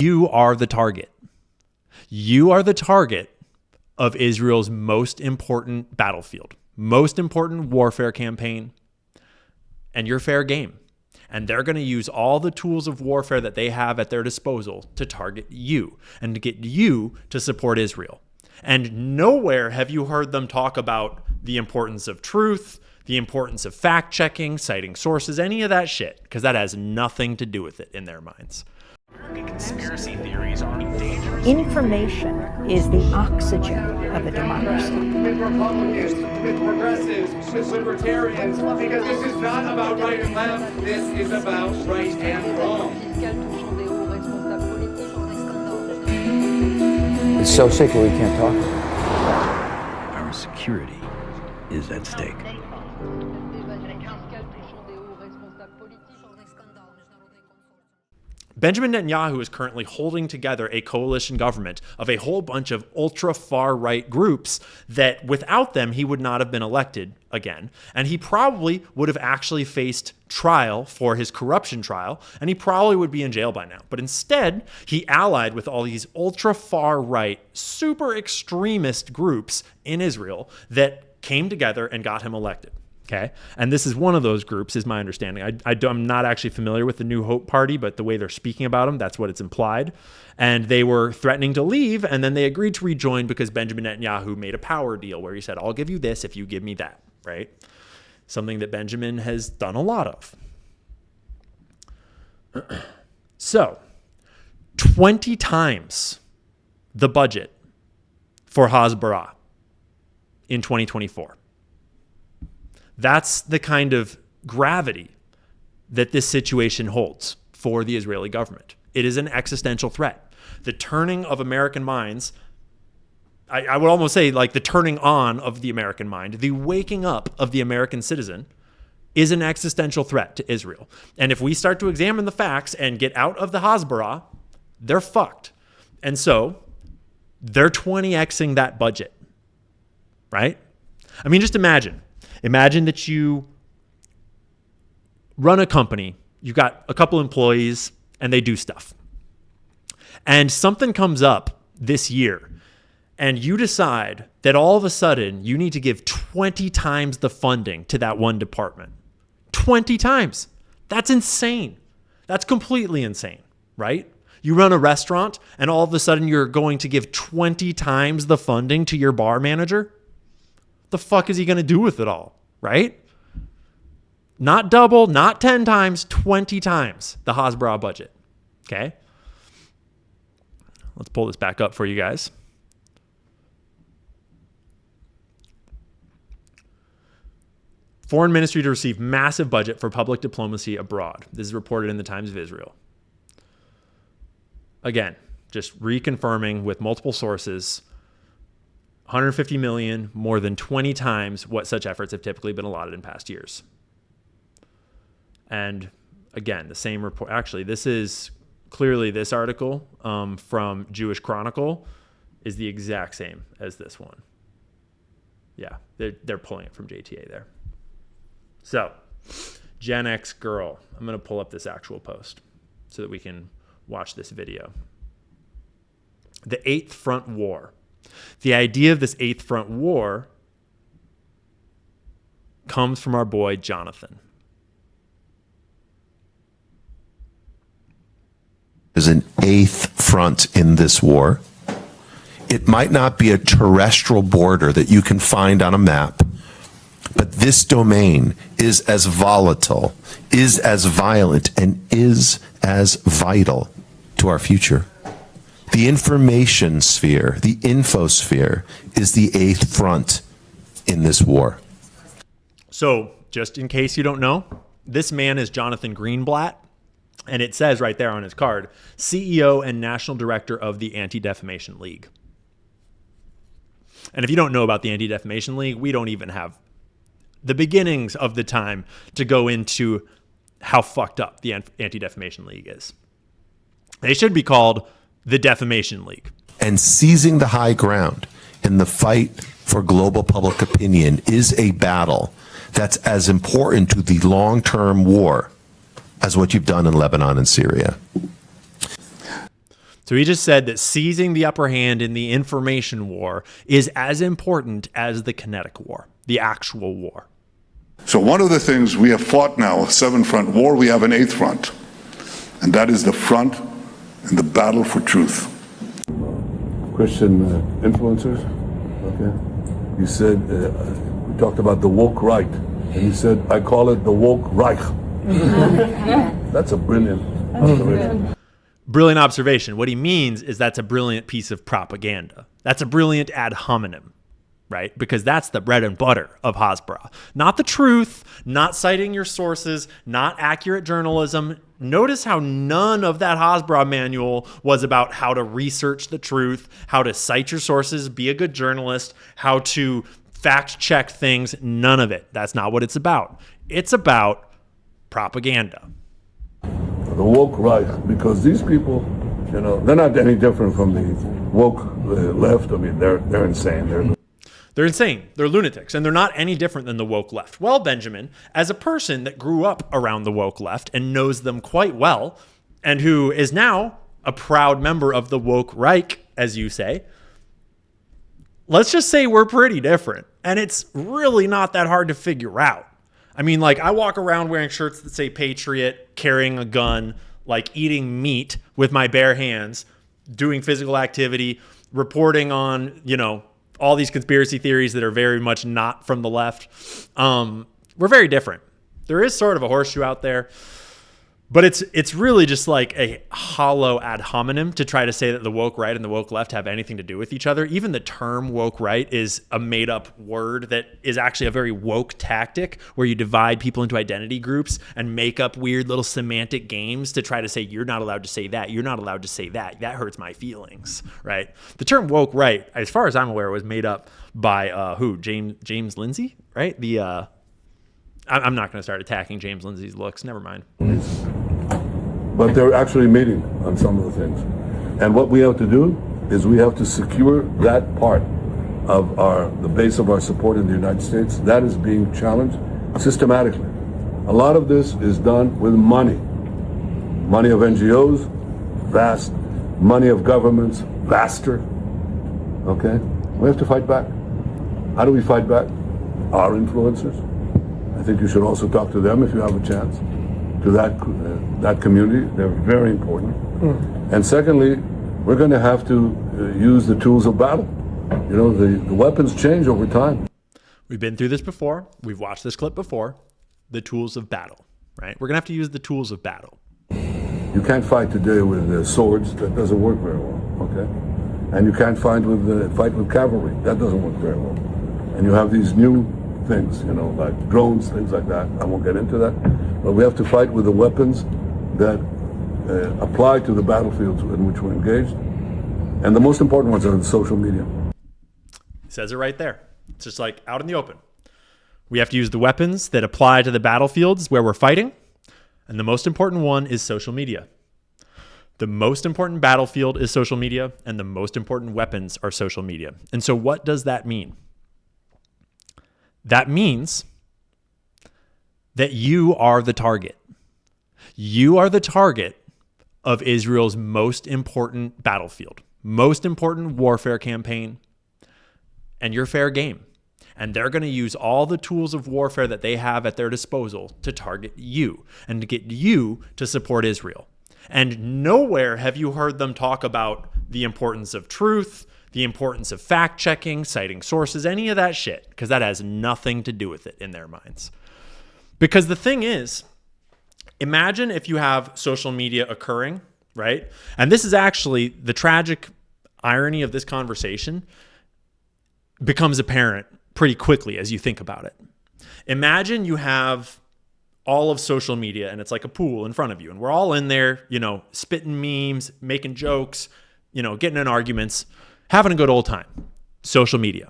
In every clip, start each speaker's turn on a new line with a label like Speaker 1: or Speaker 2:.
Speaker 1: You are the target. You are the target of Israel's most important battlefield, most important warfare campaign, and you're fair game. And they're going to use all the tools of warfare that they have at their disposal to target you and to get you to support Israel. And nowhere have you heard them talk about the importance of truth, the importance of fact-checking, citing sources, any of that shit, because that has nothing to do with it in their minds.
Speaker 2: Conspiracy theories are dangerous.
Speaker 3: Information is the oxygen of a democracy.
Speaker 4: With Republicans, with progressives, with libertarians, because this is not about right and left, this is about right and wrong.
Speaker 5: It's so sacred we can't talk.
Speaker 6: Our security is at stake.
Speaker 1: Benjamin Netanyahu is currently holding together a coalition government of a whole bunch of ultra far right groups that without them, he would not have been elected again. And he probably would have actually faced trial for his corruption trial, and he probably would be in jail by now. But instead, he allied with all these ultra far right, super extremist groups in Israel that came together and got him elected. Okay. And this is one of those groups, is my understanding. I'm not actually familiar with the New Hope Party, but the way they're speaking about them, that's what it's implied. And they were threatening to leave, and then they agreed to rejoin because Benjamin Netanyahu made a power deal where he said, I'll give you this if you give me that, right? Something that Benjamin has done a lot of. So, 20 times the budget for Hasbara in 2024. That's the kind of gravity that this situation holds for the Israeli government. It is an existential threat. The turning of American minds, I would almost say like the turning on of the American mind, the waking up of the American citizen is an existential threat to Israel. And if we start to examine the facts and get out of the Hasbara, they're fucked. And so they're 20xing that budget, right? I mean, just imagine that you run a company, you've got a couple employees, and they do stuff. And something comes up this year, and you decide that all of a sudden you need to give 20 times the funding to that one department. 20 times. That's insane. That's completely insane, right? You run a restaurant, and all of a sudden you're going to give 20 times the funding to your bar manager? The fuck is he going to do with it all, right? Not double, not 10 times, 20 times the Hasbara budget, okay? Let's pull this back up for you guys. Foreign ministry to receive massive budget for public diplomacy abroad. This is reported in the Times of Israel. Again, just reconfirming with multiple sources, 150 million, more than 20 times what such efforts have typically been allotted in past years. And again, the same report. Actually, this is clearly this article from Jewish Chronicle is the exact same as this one. Yeah, they're pulling it from JTA there. So, Gen X girl. I'm going to pull up this actual post so that we can watch this video. The Eighth Front War. The idea of this Eighth Front War comes from our boy Jonathan.
Speaker 7: There's an eighth front in this war. It might not be a terrestrial border that you can find on a map, but this domain is as volatile, is as violent, and is as vital to our future. The information sphere, the infosphere, is the eighth front in this war.
Speaker 1: So, just in case you don't know, this man is Jonathan Greenblatt, and it says right there on his card, CEO and National Director of the Anti-Defamation League. And if you don't know about the Anti-Defamation League, we don't even have the beginnings of the time to go into how fucked up the Anti-Defamation League is. They should be called the Defamation League.
Speaker 7: And seizing the high ground in the fight for global public opinion is a battle that's as important to the long-term war as what you've done in Lebanon and Syria.
Speaker 1: So he just said that seizing the upper hand in the information war is as important as the kinetic war, the actual war.
Speaker 8: So one of the things we have fought now, a 7-front war, we have an 8th front. And that is the front in the battle for truth.
Speaker 9: Christian influencers, okay? You said, we talked about the woke right, and you said, I call it the woke Reich. That's a brilliant observation.
Speaker 1: Brilliant observation. What he means is that's a brilliant piece of propaganda. That's a brilliant ad hominem, right? Because that's the bread and butter of Hasbara. Not the truth, not citing your sources, not accurate journalism. Notice how none of that Hasbara manual was about how to research the truth, how to cite your sources, be a good journalist, how to fact check things. None of it. That's not what it's about. It's about propaganda.
Speaker 9: The woke right, because these people, you know, they're not any different from the woke left. I mean, they're insane.
Speaker 1: They're insane. They're lunatics, and they're not any different than the woke left. Well, Benjamin, as a person that grew up around the woke left and knows them quite well, and who is now a proud member of the woke Reich, as you say, let's just say we're pretty different. And it's really not that hard to figure out. I mean, like, I walk around wearing shirts that say Patriot, carrying a gun, like eating meat with my bare hands, doing physical activity, reporting on, you know, all these conspiracy theories that are very much not from the left. We're very different. There is sort of a horseshoe out there, but it's really just like a hollow ad hominem to try to say that the woke right and the woke left have anything to do with each other. Even the term woke right is a made up word that is actually a very woke tactic where you divide people into identity groups and make up weird little semantic games to try to say, you're not allowed to say that. You're not allowed to say that. That hurts my feelings, right? The term woke right, as far as I'm aware, was made up by who? James Lindsay, right? I'm not going to start attacking James Lindsay's looks. Never mind.
Speaker 9: But they're actually meeting on some of the things. And what we have to do is we have to secure that part of the base of our support in the United States. That is being challenged systematically. A lot of this is done with money. Money of NGOs, vast. Money of governments, vaster. Okay? We have to fight back. How do we fight back? Our influencers. I think you should also talk to them if you have a chance. To that community, they're very important. And secondly, we're going to have to use the tools of battle. You know, the weapons change over time.
Speaker 1: We've been through this before. We've watched this clip before. The tools of battle, right? We're going to have to use the tools of battle.
Speaker 9: You can't fight today with swords. That doesn't work very well, okay? And you can't fight with cavalry. That doesn't work very well. And you have these new things, you know, like drones, things like that. I won't get into that. But we have to fight with the weapons that apply to the battlefields in which we're engaged. And the most important ones are the social media.
Speaker 1: It says it right there. It's just like out in the open. We have to use the weapons that apply to the battlefields where we're fighting. And the most important one is social media. The most important battlefield is social media, and the most important weapons are social media. And so what does that mean? That means that you are the target. You are the target of Israel's most important battlefield, most important warfare campaign, and you're fair game. And they're going to use all the tools of warfare that they have at their disposal to target you and to get you to support Israel. And nowhere have you heard them talk about the importance of truth, the importance of fact-checking, citing sources, any of that shit, because that has nothing to do with it in their minds. Because the thing is, imagine if you have social media occurring, right? And this is actually the tragic irony of this conversation becomes apparent pretty quickly as you think about it. Imagine you have all of social media and it's like a pool in front of you and we're all in there, you know, spitting memes, making jokes, you know, getting in arguments, having a good old time. Social media.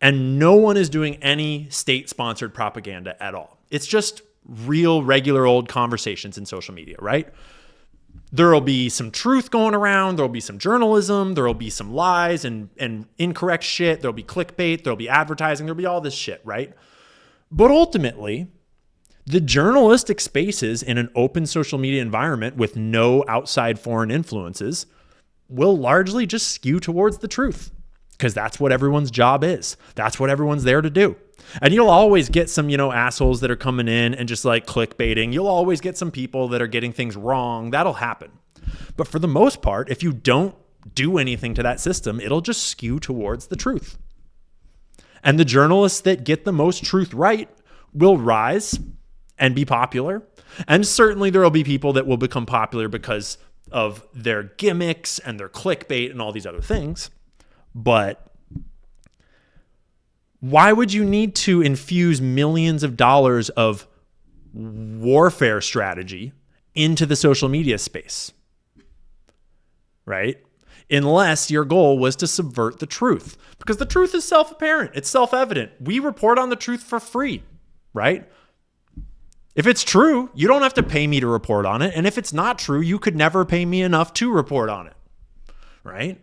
Speaker 1: And no one is doing any state-sponsored propaganda at all. It's just real, regular old conversations in social media, right? There'll be some truth going around. There'll be some journalism. There'll be some lies and incorrect shit. There'll be clickbait. There'll be advertising. There'll be all this shit, right? But ultimately, the journalistic spaces in an open social media environment with no outside foreign influences, will largely just skew towards the truth, because that's what everyone's job is. That's what everyone's there to do. And you'll always get some, assholes that are coming in and just like clickbaiting. You'll always get some people that are getting things wrong. That'll happen. But for the most part, if you don't do anything to that system, it'll just skew towards the truth. And the journalists that get the most truth right will rise and be popular. And certainly there will be people that will become popular because of their gimmicks and their clickbait and all these other things. But why would you need to infuse millions of dollars of warfare strategy into the social media space? Right? Unless your goal was to subvert the truth. Because the truth is self-apparent. It's self-evident. We report on the truth for free, right? If it's true, you don't have to pay me to report on it. And if it's not true, you could never pay me enough to report on it, right?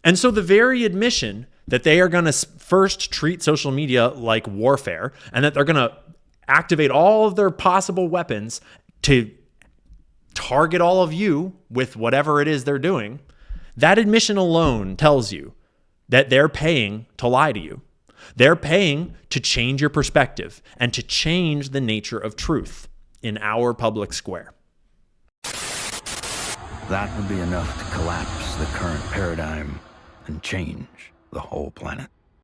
Speaker 1: And so the very admission that they are going to first treat social media like warfare and that they're going to activate all of their possible weapons to target all of you with whatever it is they're doing, that admission alone tells you that they're paying to lie to you. They're paying to change your perspective and to change the nature of truth in our public square.
Speaker 6: That would be enough to collapse the current paradigm and change the whole planet.